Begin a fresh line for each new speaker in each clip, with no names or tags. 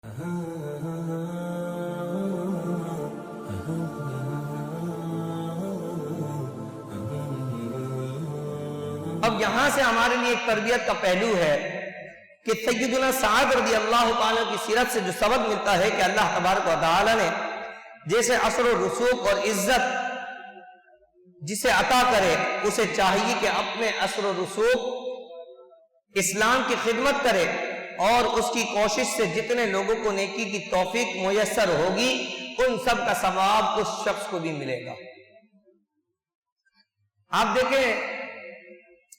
اب یہاں سے ہمارے لیے ایک تربیت کا پہلو ہے کہ سیدنا سعد رضی اللہ تعالیٰ کی سیرت سے جو سبق ملتا ہے کہ اللہ تبارک و تعالیٰ نے جیسے اثر و رسوخ اور عزت جسے عطا کرے اسے چاہیے کہ اپنے اثر و رسوخ اسلام کی خدمت کرے اور اس کی کوشش سے جتنے لوگوں کو نیکی کی توفیق میسر ہوگی ان سب کا ثواب اس شخص کو بھی ملے گا۔ آپ دیکھیں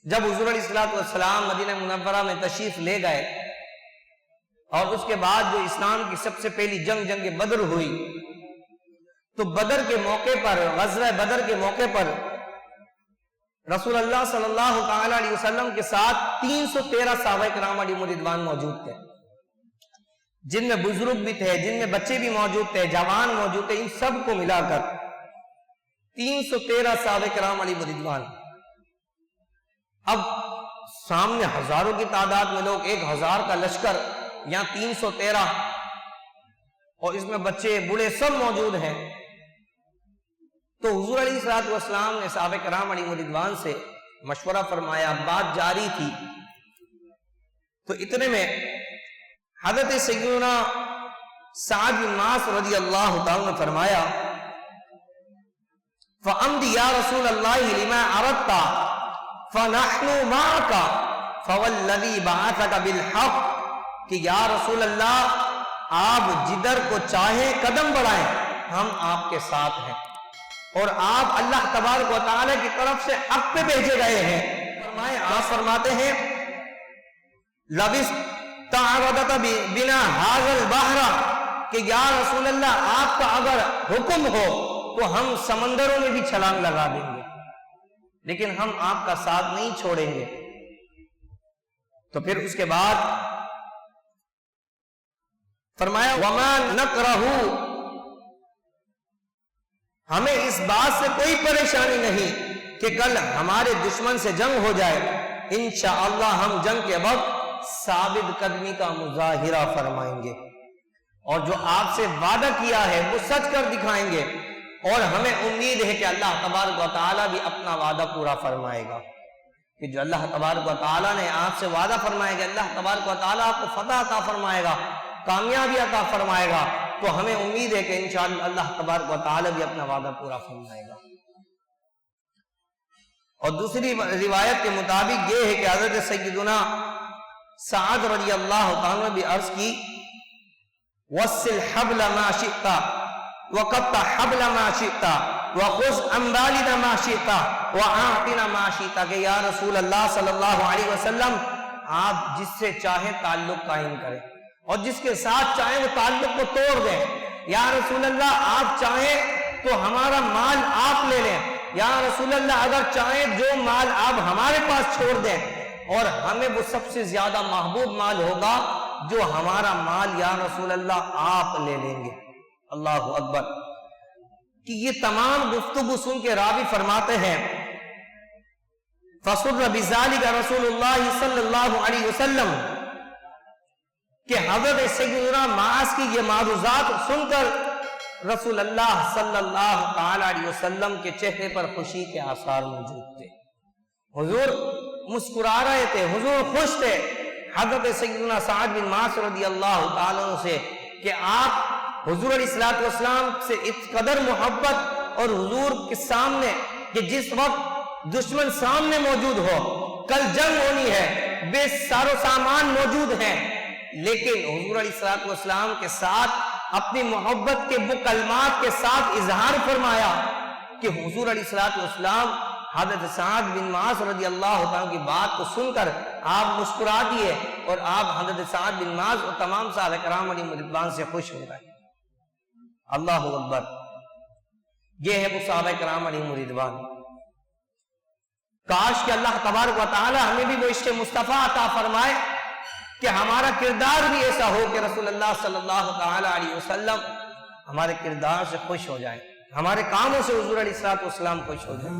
جب حضور علیہ الصلوۃ والسلام مدینہ منورہ میں تشریف لے گئے اور اس کے بعد جو اسلام کی سب سے پہلی جنگ بدر ہوئی تو بدر کے موقع پر غزوہ بدر کے موقع پر رسول اللہ صلی اللہ تعالی علیہ وسلم کے ساتھ 313 صحابہ کرام علیہم رضوان موجود تھے، جن میں بزرگ بھی تھے، جن میں بچے بھی موجود تھے، جوان موجود تھے، ان سب کو ملا کر 313 صحابہ کرام علیہم رضوان۔ اب سامنے ہزاروں کی تعداد میں لوگ، 1000 کا لشکر، یہاں 313 اور اس میں بچے بوڑھے سب موجود ہیں۔ تو حضور علیہ الصلوۃ والسلام نے صحابہ کرام علیہم رضوان سے مشورہ فرمایا، بات جاری تھی، تو اتنے میں حضرت سیدنا سعد بن معاذ رضی اللہ تعالیٰ نے فرمایا فَأَمْدِ يَا رَسُولَ اللَّهِ لِمَا عَرَدْتَ فَنَحْنُ مَعَكَ فَوَالَّذِي بَعَثَكَ بِالْحَقِّ کہ یا رسول اللہ آپ جدھر کو چاہیں قدم بڑھائیں، ہم آپ کے ساتھ ہیں، اور آپ اللہ تبارک و تعالی کی طرف سے حق پہ بھیجے گئے ہیں۔ آپ فرماتے ہیں لَبِسْتَعْرَضَتَ بِنَا هَذَا الْبَحْرَ کہ یا رسول اللہ آپ کا اگر حکم ہو تو ہم سمندروں میں بھی چھلانگ لگا دیں گے، لیکن ہم آپ کا ساتھ نہیں چھوڑیں گے۔ تو پھر اس کے بعد فرمایا وَمَا نَكْرَهُ ہمیں اس بات سے کوئی پریشانی نہیں کہ کل ہمارے دشمن سے جنگ ہو جائے، انشاءاللہ ہم جنگ کے وقت ثابت قدمی کا مظاہرہ فرمائیں گے، اور جو آپ سے وعدہ کیا ہے وہ سچ کر دکھائیں گے، اور ہمیں امید ہے کہ اللہ تبارک و تعالیٰ بھی اپنا وعدہ پورا فرمائے گا، کہ جو اللہ تبارک و تعالیٰ نے آپ سے وعدہ فرمائے گا، اللہ تبارک و تعالیٰ آپ کو فتح عطا فرمائے گا، کامیابی عطا فرمائے گا، تو ہمیں امید ہے کہ انشاءاللہ اللہ تبارک و تعالیٰ بھی اپنا وعدہ پورا فرمائے گا۔ اور دوسری روایت کے مطابق یہ ہے کہ حضرت سیدنا سعد رضی اللہ تعالیٰ نے بھی عرض کی وَصِّلْ حَبْلَ مَا شِئْتَ وَقَطَّ حَبْلَ مَا شِئْتَ وَخُذْ أَمْوَالِنَا مَا شِئْتَ وَأَعْطِنَا مَا شِئْتَ کہ یا رسول اللہ صلی اللہ علیہ وسلم آپ جس سے چاہیں تعلق قائم کریں اور جس کے ساتھ چاہیں وہ تعلق کو توڑ دیں، یا رسول اللہ آپ چاہیں تو ہمارا مال آپ لے لیں، یا رسول اللہ اگر چاہیں جو مال آپ ہمارے پاس چھوڑ دیں، اور ہمیں وہ سب سے زیادہ محبوب مال ہوگا جو ہمارا مال یا رسول اللہ آپ لے لیں گے۔ اللہ اکبر۔ کہ یہ تمام گفتگو سن کے راوی فرماتے ہیں فَسُرَّ بِذَلِكَ رسول اللہ صلی اللہ علیہ وسلم کہ حضرت سیدنا معاذ کی یہ معروضات سن کر رسول اللہ صلی اللہ تعالی علیہ وسلم کے چہرے پر خوشی کے آثار موجود تھے، حضور مسکرا رہے تھے، حضور خوش تھے حضرت سیدنا سعد بن معاذ رضی اللہ تعالیٰ عنہ سے کہ آپ حضور علیہ الصلوۃ والسلام سے اس قدر محبت، اور حضور کے سامنے کہ جس وقت دشمن سامنے موجود ہو، کل جنگ ہونی ہے، بے سار و سامان موجود ہیں، لیکن حضور علیہ الصلوۃ والسلام کے ساتھ اپنی محبت کے وہ کلمات کے ساتھ اظہار فرمایا کہ حضور علیہ الصلوۃ والسلام حضرت سعد بن معاذ رضی اللہ عنہ کی بات کو سن کر آپ مسکرا دیے، اور آپ حضرت سعد بن معاذ اور تمام صحابہ کرام علیہم رضوان سے خوش ہو گئے۔ اللہ اکبر۔ یہ ہے وہ صحابہ کرام علیہم رضوان۔ کاش کہ اللہ تبارک و تعالی ہمیں بھی وہ عشق مصطفیٰ عطا فرمائے کہ ہمارا کردار بھی ایسا ہو کہ رسول اللہ صلی اللہ تعالی علیہ وسلم ہمارے کردار سے خوش ہو جائیں، ہمارے کاموں سے حضور علیہ الصلوۃ والسلام خوش ہو جائیں۔